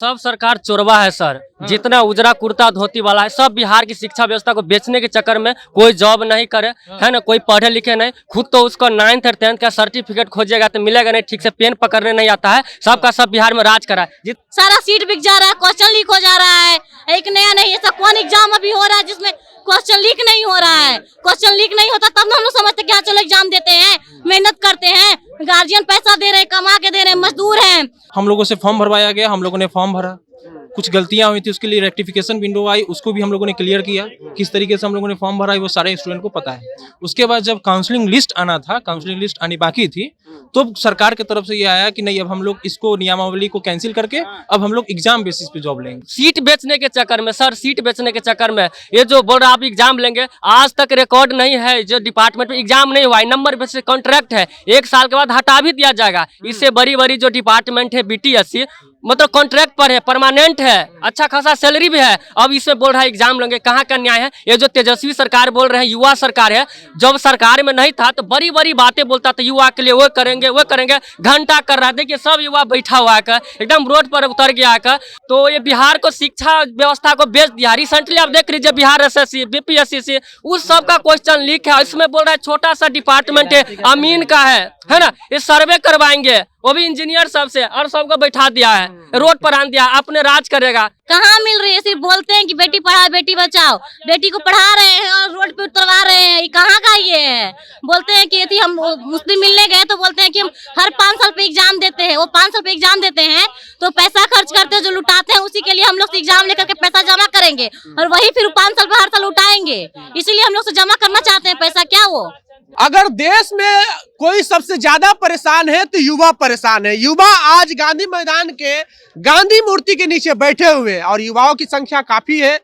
सब सरकार चोरवा है सर। जितना उजरा कुर्ता धोती वाला है सब बिहार की शिक्षा व्यवस्था को बेचने के चक्कर में कोई जॉब नहीं करे है ना, कोई पढ़े लिखे नहीं। खुद तो उसको 9th और 10th का सर्टिफिकेट खोजेगा तो मिलेगा नहीं, ठीक से पेन पकड़ने नहीं आता है। सबका सब बिहार में राज करा है। सारा सीट बिक जा रहा है, क्वेश्चन लीक हो जा रहा है। एक नया नहीं, ऐसा कौन एग्जाम अभी हो रहा है जिसमें क्वेश्चन लीक नहीं हो रहा है? क्वेश्चन लीक नहीं होता तब हम लोग समझते क्या चलो एग्जाम देते हैं, मेहनत करते हैं, गार्जियन पैसा दे रहे हैं, कमा के दे रहे हैं, मजदूर हैं। हम लोगों से फॉर्म भरवाया गया, हम लोगों ने फॉर्म भरा, कुछ गलतियां हुई थी उसके लिए रेक्टिफिकेशन विंडो आई, उसको भी हम लोगों ने क्लियर किया। किस तरीके से हम लोगों ने फॉर्म भरा है वो सारे स्टूडेंट को पता है। उसके बाद जब काउंसलिंग लिस्ट आना था, काउंसलिंग लिस्ट आनी बाकी थी, तो सरकार की तरफ से ये आया कि नहीं अब हम लोग इसको नियमावली को कैंसिल करके अब हम लोग एग्जाम बेसिस पे जॉब लेंगे। सीट बेचने के चक्कर में सर, सीट बेचने के चक्कर में ये जो बोल रहा आप एग्जाम लेंगे, आज तक रिकॉर्ड नहीं है जो डिपार्टमेंट में एग्जाम नहीं हुआ है। नंबर बेसिस कॉन्ट्रैक्ट है, 1 साल के बाद हटा भी दिया जाएगा। इससे बड़ी बड़ी जो डिपार्टमेंट है BTSC मतलब कॉन्ट्रैक्ट पर है, परमानेंट है, अच्छा खासा सैलरी भी है। अब इसमें बोल रहा है एग्जाम लेंगे, कहाँ का न्याय है? ये जो तेजस्वी सरकार बोल रहे हैं युवा सरकार है, जब सरकार में नहीं था तो बड़ी बड़ी बातें बोलता था युवा के लिए, वो करेंगे वो करेंगे, घंटा कर रहा है। देखिए सब युवा बैठा हुआ है, एकदम रोड पर उतर गया है। तो ये बिहार को शिक्षा व्यवस्था को बेच दिया। रिसेंटली आप देख लीजिए बिहार SSC BPSC से उस सब का क्वेश्चन लीक है। इसमें बोल रहा है छोटा सा डिपार्टमेंट है, अमीन का है ना, ये सर्वे करवाएंगे, वो भी इंजीनियर सब से, और सबको बैठा दिया है, रोड पर आन दिया, अपने राज करेगा। कहाँ मिल रही है? सिर्फ बोलते हैं कि बेटी पढ़ाओ बेटी बचाओ, बेटी को पढ़ा रहे हैं और रोड पे उतरवा रहे हैं। ये कहाँ का ये है? बोलते हैं कि यदि हम मुस्लिम मिलने गए तो बोलते हैं कि हम हर 5 साल पे एग्जाम देते हैं। वो 5 साल पे एग्जाम देते हैं तो पैसा खर्च करते हैं, जो लुटाते हैं उसी के लिए हम लोग एग्जाम लेकर के पैसा जमा करेंगे और वही फिर 5 साल पे हर साल उठाएंगे। इसीलिए हम लोग से जमा करना चाहते हैं पैसा। क्या वो अगर देश में कोई सबसे ज्यादा परेशान है तो युवा परेशान है। युवा आज गांधी मैदान के गांधी मूर्ति के नीचे बैठे हुए हैं और युवाओं की संख्या काफी है,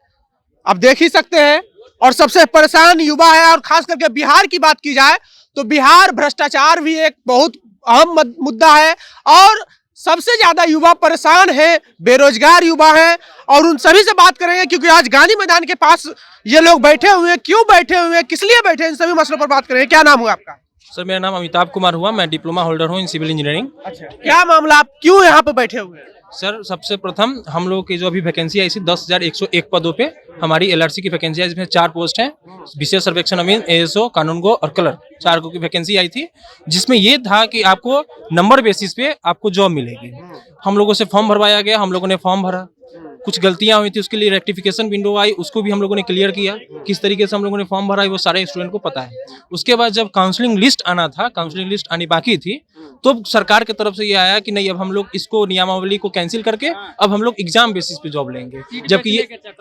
अब देख ही सकते हैं। और सबसे परेशान युवा है। और खास करके बिहार की बात की जाए तो बिहार भ्रष्टाचार भी एक बहुत अहम मुद्दा है और सबसे ज्यादा युवा परेशान है, बेरोजगार युवा है। और उन सभी से बात करेंगे क्योंकि आज गांधी मैदान के पास ये लोग बैठे हुए हैं। क्यों बैठे हुए हैं, किस लिए बैठे हैं, इन सभी मसलों पर बात करेंगे। क्या नाम हुआ आपका? सर मेरा नाम अमिताभ कुमार हुआ, मैं डिप्लोमा होल्डर हूँ इन सिविल इंजीनियरिंग। अच्छा, क्या मामला, आप क्यों यहाँ पे बैठे हुए हैं? सर सबसे प्रथम हम लोग की जो अभी वैकेंसी आई थी 10,101 पदों पे हमारी LRC की वैकेंसी है, जिसमें 4 पोस्ट हैं, विशेष सर्वेक्षण अमीन, ASO, कानूनगो और कलर, 4 की वैकेंसी आई थी, जिसमें ये था कि आपको नंबर बेसिस पे आपको जॉब मिलेगी। हम लोगों से फॉर्म भरवाया गया, हम लोगों ने फॉर्म भरा, कुछ गलतियां हुई थी उसके लिए रेक्टिफिकेशन विंडो आई, उसको भी हम लोगों ने क्लियर किया। किस तरीके से हम लोगों ने फॉर्म भरा है वो सारे स्टूडेंट को पता है। उसके बाद जब काउंसलिंग लिस्ट आना था, काउंसलिंग लिस्ट आनी बाकी थी, तो सरकार की तरफ से ये आया कि नहीं अब हम लोग इसको नियमावली को कैंसिल करके अब हम लोग एग्जाम बेसिस पे जॉब लेंगे।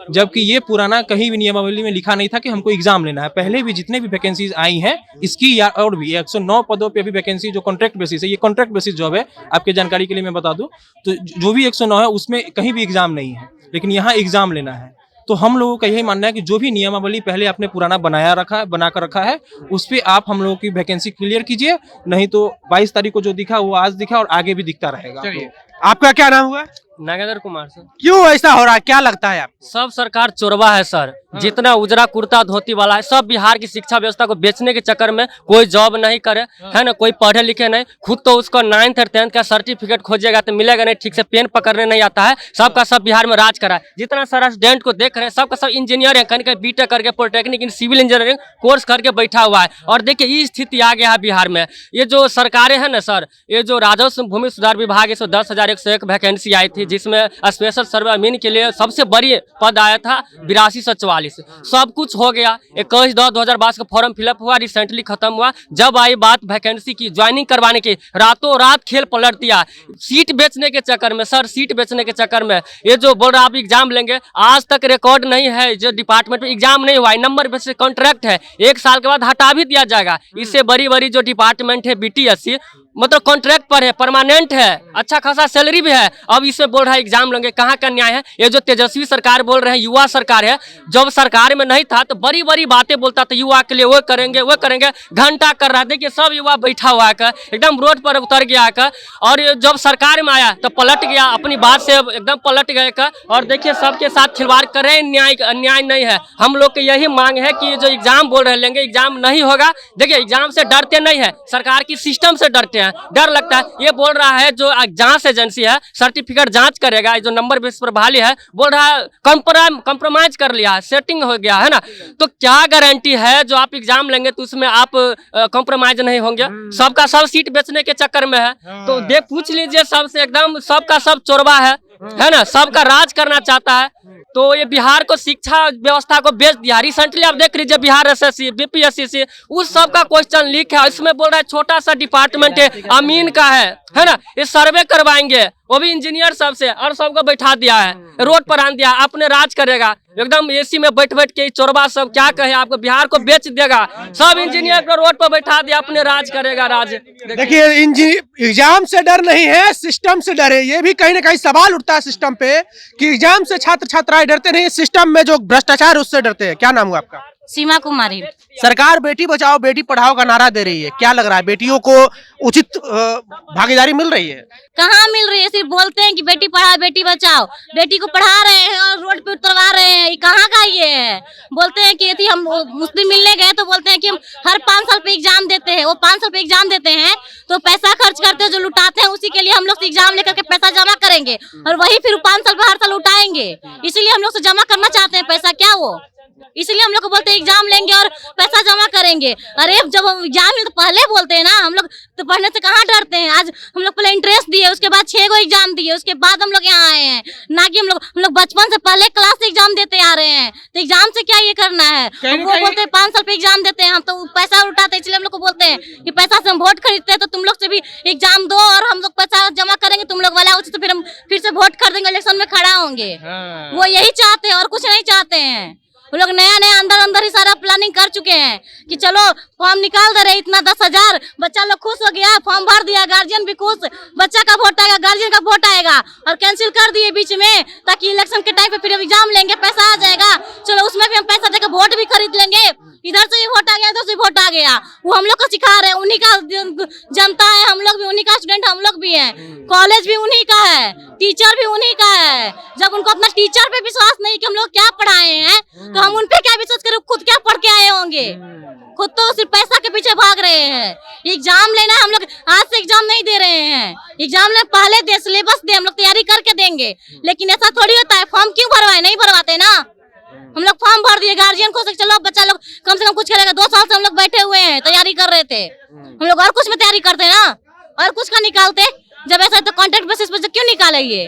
जबकि ये पुराना कहीं भी नियमावली में लिखा नहीं था कि हमको एग्जाम लेना है। पहले भी जितने भी वैकेंसीज आई हैं इसकी या और भी 109 पदों पे अभी वैकेंसी जो कॉन्ट्रैक्ट बेसिस है, ये कॉन्ट्रैक्ट बेसिस जॉब है। आपके जानकारी के लिए मैं बता दूं तो जो भी 109 है उसमें कहीं भी एग्जाम नहीं है, लेकिन यहाँ एग्जाम लेना है। तो हम लोगों का यही मानना है कि जो भी नियमावली पहले आपने पुराना बनाकर रखा है उस पे आप हम लोगों की वैकेंसी क्लियर कीजिए, नहीं तो 22 तारीख को जो दिखा वो आज दिखा और आगे भी दिखता रहेगा। आपका क्या नाम हुआ? नागेंद्र कुमार सर। क्यों ऐसा हो रहा है, क्या लगता है आप? सब सरकार चोरवा है सर। जितना उजरा कुर्ता धोती वाला है सब बिहार की शिक्षा व्यवस्था को बेचने के चक्कर में कोई जॉब नहीं करे है ना, कोई पढ़े लिखे नहीं। खुद तो उसको 9th और 10th का सर्टिफिकेट खोजेगा तो मिलेगा नहीं, ठीक से पेन पकड़ने नहीं आता है। सबका सब बिहार में राज करा है। जितना सारा स्टूडेंट को देख रहे हैं सबका सब इंजीनियर है, कहीं BTech करके polytechnic in civil engineering course करके बैठा हुआ है। और देखिए ये स्थिति आ गया है बिहार में। ये जो सरकारें हैं ना सर, ये जो राजस्व भूमि सुधार विभाग है 10,101 वैकेंसी आई थी, जिसमें स्पेशल सर्वे अमीन के लिए सबसे बड़ी पद आया था 8244। सब कुछ हो गया। 21/10/2022 का फॉर्म फिलअप हुआ, रिसेंटली खत्म हुआ। जब आई बात वैकेंसी की, ज्वाइनिंग करवाने की, रातों रात खेल पलट दिया। सीट बेचने के चक्कर में सर, सीट बेचने के चक्कर में ये जो बोल रहा आप एग्जाम लेंगे, आज तक रिकॉर्ड नहीं है जो डिपार्टमेंट में एग्जाम नहीं हुआ है। नंबर बेसिस कॉन्ट्रैक्ट है, 1 साल के बाद हटा भी दिया जाएगा। इससे बड़ी बड़ी जो डिपार्टमेंट है BTSC मतलब कॉन्ट्रैक्ट पर है, परमानेंट है, अच्छा खासा सैलरी भी है। अब इसमें बोल रहा है एग्जाम लेंगे, कहाँ का न्याय है? ये जो तेजस्वी सरकार बोल रहे हैं युवा सरकार है, जब सरकार में नहीं था तो बड़ी बड़ी बातें बोलता था युवा के लिए, वो करेंगे वो करेंगे, घंटा कर रहा है। देखिए सब युवा बैठा हुआ है, एकदम रोड पर उतर गया है। और जब सरकार में आया तो पलट गया, अपनी बात से एकदम पलट गए। और देखिए सबके साथ खिलवाड़ कर रहे हैं, अन्याय नहीं है। हम लोग की यही मांग है कि जो एग्जाम बोल रहे लेंगे, एग्जाम नहीं होगा। देखिए एग्जाम से डरते नहीं है, सरकार की सिस्टम से डरते हैं। हैं, डर लगता है। ये बोल रहा है जो जांच एजेंसी है सर्टिफिकेट जांच करेगा, जो नंबर बेस पर बहाली है, बोल रहा है कॉम्प्रोमाइज कर लिया है, सेटिंग हो गया है ना। तो क्या गारंटी है जो आप एग्जाम लेंगे तो उसमें आप कॉम्प्रोमाइज नहीं होंगे? सबका सब सीट बेचने के चक्कर में है। तो पूछ लीजिए सबसे, एकदम सबका सब चोरबा है ना, सबका राज करना चाहता है। तो ये बिहार को शिक्षा व्यवस्था को बेच दिया। रिसेंटली आप देख लीजिए बिहार एसएससी बीपीएससी उस सब का क्वेश्चन लीक है। इसमें बोल रहा है छोटा सा डिपार्टमेंट है अमीन का है ना, ये सर्वे करवाएंगे वो भी इंजीनियर सबसे, और सबको बैठा दिया है, रोड पर आन दिया, अपने राज करेगा एकदम एसी में बैठ के। चोरबा सब क्या कहे आपको, बिहार को बेच देगा, सब इंजीनियर को रोड पर बैठा दिया, अपने राज करेगा राज। देखिए एग्जाम से डर नहीं है, सिस्टम से डर है। ये भी कहीं ना कहीं सवाल उठता है सिस्टम पे कि एग्जाम से छात्र छात्राएं डरते नहीं, सिस्टम में जो भ्रष्टाचार उससे डरते हैं। क्या नाम हुआ आपका? सीमा कुमारी। सरकार बेटी बचाओ बेटी पढ़ाओ का नारा दे रही है, क्या लग रहा है बेटियों को उचित भागीदारी मिल रही है? कहाँ मिल रही है? सिर्फ बोलते हैं कि बेटी पढ़ाओ बेटी बचाओ, बेटी को पढ़ा रहे हैं और रोड पे उतरवा रहे हैं। ये कहाँ का ये है? बोलते हैं कि यदि हम मुस्लिम मिलने गए तो बोलते हैं कि हम हर 5 साल पे एग्जाम देते हैं। वो 5 साल पे एग्जाम देते हैं तो पैसा खर्च करते हैं, जो लुटाते हैं उसी के लिए हम लोग एग्जाम लेकर के पैसा जमा करेंगे और वही फिर 5 साल पे हर साल उठाएंगे। इसीलिए हम लोग से जमा करना चाहते हैं पैसा, क्या वो इसलिए हम लोग को बोलते हैं एग्जाम लेंगे और पैसा जमा करेंगे। अरे जब हम एग्जाम में तो पहले बोलते हैं ना, हम लोग तो पढ़ने से कहाँ डरते हैं। आज हम लोग पहले इंटरेस्ट दिए, उसके बाद 6 गो एग्जाम दिए, उसके बाद हम लोग यहाँ आए हैं। ना कि हम लोग बचपन से पहले क्लास से एग्जाम देते आ रहे हैं, तो एग्जाम से क्या ये करना है? वो बोलते हैं 5 साल पे एग्जाम देते हैं, हम तो पैसा उठाते हैं, इसलिए हम लोग को बोलते हैं कि पैसा से हम वोट खरीदते हैं, तो तुम लोग से भी एग्जाम दो और हम लोग पैसा जमा करेंगे तुम लोग वाला, तो फिर हम फिर से वोट खरीदेंगे, इलेक्शन में खड़ा होंगे। वो यही चाहते हैं और कुछ नहीं चाहते हैं। वो लोग नया अंदर ही सारा प्लानिंग कर चुके हैं कि चलो फॉर्म निकाल दे रहे, इतना 10,000 बच्चा लोग खुश हो गया, फॉर्म भर दिया, गार्जियन भी खुश, बच्चा का वोट आएगा, गार्जियन का वोट आएगा, और कैंसिल कर दिए बीच में ताकि इलेक्शन के टाइम पे फिर एग्जाम लेंगे, पैसा आ जाएगा, चलो उसमें भी हम पैसा देकर वोट भी खरीद लेंगे। इधर से भी वोट आ गया, इधर से वोट आ गया। वो हम लोग को सिखा रहे हैं, उन्हीं का जनता है, हम लोग भी उन्हीं का स्टूडेंट, हम लोग भी हैं, कॉलेज भी उन्हीं का है, टीचर भी उन्हीं का है। जब उनको अपना टीचर पे विश्वास नहीं कि हम लोग क्या पढ़ाए हैं, तो हम उन पे क्या विश्वास करें? खुद क्या पढ़ के आए होंगे? खुद तो सिर्फ पैसा के पीछे भाग रहे हैं। एग्जाम लेना है, हम लोग आज से एग्जाम नहीं दे रहे हैं, एग्जाम लेने पहले दे, सिलेबस दे, हम लोग तैयारी करके देंगे। लेकिन ऐसा थोड़ी होता है, फॉर्म क्यों भरवाए? नहीं भरवाते ना, हम लोग फॉर्म भर दिए, गार्जियन को चलो बच्चा लोग कम से कम कुछ करेगा। 2 साल से हम लोग बैठे हुए हैं, तैयारी कर रहे थे, हम लोग और कुछ में तैयारी करते ना, और कुछ का निकालते। जब ऐसा तो कॉन्ट्रैक्ट बेसिस पर क्यों निकाले? ये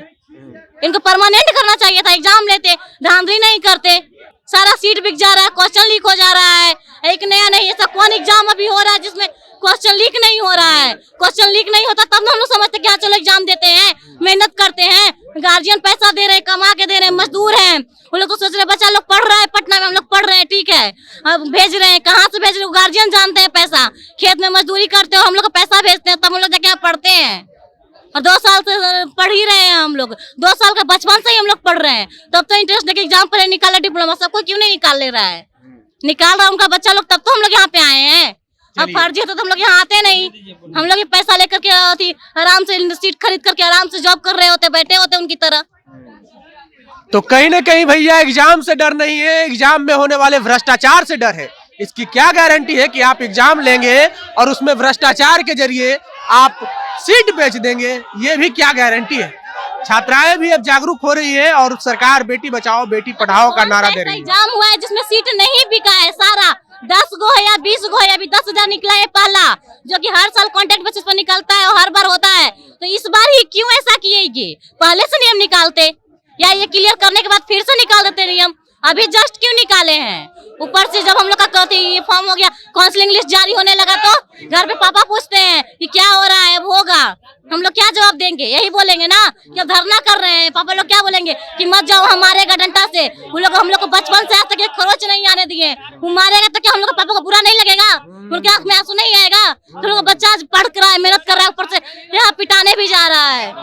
इनको परमानेंट करना चाहिए था, एग्जाम लेते, धांधली नहीं करते। सारा सीट बिक जा रहा है, क्वेश्चन लीक हो जा रहा है, एक नया नहीं, ऐसा कौन एग्जाम अभी हो रहा है जिसमें क्वेश्चन लीक नहीं हो रहा है? क्वेश्चन लीक नहीं होता तब हम लोग समझते क्या, चलो एग्जाम देते हैं, मेहनत करते हैं, गार्जियन पैसा दे रहे हैं, कमा के दे रहे हैं, मजदूर हैं, वो लोग तो सोच रहे बच्चा लोग पढ़ रहा है पटना में, हम लोग पढ़ रहे हैं, ठीक है, अब भेज रहे हैं, कहाँ से भेज रहे हैं? गार्जियन जानते हैं पैसा, खेत में मजदूरी करते हो, हम लोग को पैसा भेजते हैं, तब हम लोग जाके यहाँ पढ़ते हैं। और 2 साल से पढ़ ही रहे हैं हम लोग, 2 साल का बचपन से ही हम लोग पढ़ रहे हैं, तब तो इंटरेस्ट देके एग्जाम पर निकाला डिप्लोमा, सबको क्यों नहीं निकाल ले रहा है? निकाल रहा है उनका बच्चा लोग, तब तो हम लोग यहाँ पे आए हैं। अब फर्जी है तो हम लोग यहाँ आते नहीं, हम लोग पैसा लेकर के आराम से सीट खरीद करके आराम से जॉब कर रहे होते, बैठे होते उनकी तरह। तो कहीं ना कहीं भैया एग्जाम से डर नहीं है, एग्जाम में होने वाले भ्रष्टाचार से डर है। इसकी क्या गारंटी है कि आप एग्जाम लेंगे और उसमें भ्रष्टाचार के जरिए आप सीट बेच देंगे? ये भी क्या गारंटी है? छात्राएं भी अब जागरूक हो रही है और सरकार बेटी बचाओ बेटी पढ़ाओ का नारा दे रही है। एग्जाम हुआ है जिसमें सीट नहीं बिका है, सारा 10 गो है या 20 गो है, अभी 10,000 निकला है पहला, जो कि हर साल कॉन्ट्रैक्ट बेसिस पर निकलता है और हर बार होता है। तो इस बार ही क्यों ऐसा किए? पहले से नियम निकालते, या ये क्लियर करने के बाद फिर से निकाल देते नियम? अभी जस्ट क्यों निकाले हैं? ऊपर से जब हम लोग का ये फॉर्म हो गया, काउंसलिंग लिस्ट जारी होने लगा, तो घर पे पापा पूछते हैं कि क्या हो रहा है, वो होगा, हम लोग क्या जवाब देंगे? यही बोलेंगे ना कि अब धरना कर रहे हैं। पापा लोग क्या बोलेंगे कि मत जाओ, हम मारेगा डंडा से। वो लोग हम लोग को बचपन से आज तक एक खरोच नहीं आने दिए, वो मारेगा तो क्या हम लोग पापा को बुरा नहीं लगेगा? उनके आंख में आंसू नहीं आएगा? तो लोग बच्चा आज पढ़ कर रहा है, मेहनत कर रहा है, ऊपर से यहाँ पिटाने भी जा रहा है।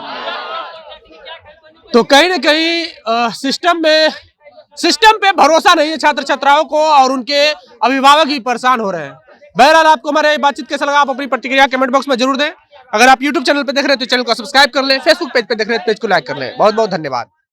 तो कहीं ना कहीं सिस्टम पे भरोसा नहीं है छात्र छात्राओं को, और उनके अभिभावक ही परेशान हो रहे हैं। बहरहाल आपको हमारे बातचीत कैसा लगा, आप अपनी प्रतिक्रिया कमेंट बॉक्स में जरूर दें। अगर आप यूट्यूब चैनल पे देख रहे हैं तो चैनल को सब्सक्राइब कर लें, फेसबुक पेज पे देख रहे हैं तो पेज को लाइक कर लें। बहुत बहुत धन्यवाद।